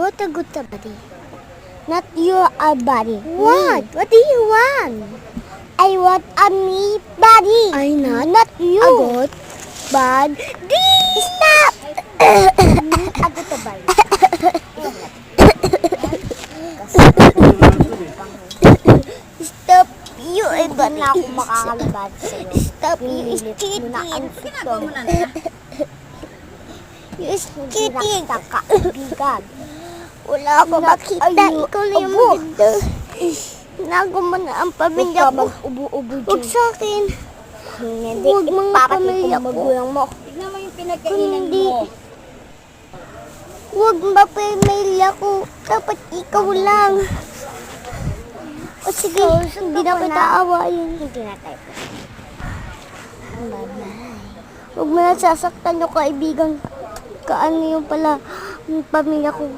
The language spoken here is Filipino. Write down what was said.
want a good body. Not your body. What? What do you want? I want a me body. I not you. A good body. Stop! A good body. Stop you. Iba na ako makakalabad sa'yo. Stop you. Cheating. Ginagawa mo na. You is cheating. Kaibigan. Wala ako makita. Ikaw na yung maganda. Nago mo na ang pamilya ko. Ubo-ubo dyan. Huwag sa akin. Hindi. Huwag mga pamilya ko. Magulang mo. Tignan mo yung pinagkainan Hindi. mo. Huwag ba pamilya ko. Dapat ikaw lang. O sige, hindi na kita aawayin. Hindi na tayo. Huwag mo na sasaktan yung kaibigan. Kaano yung pala ang pamilya ko.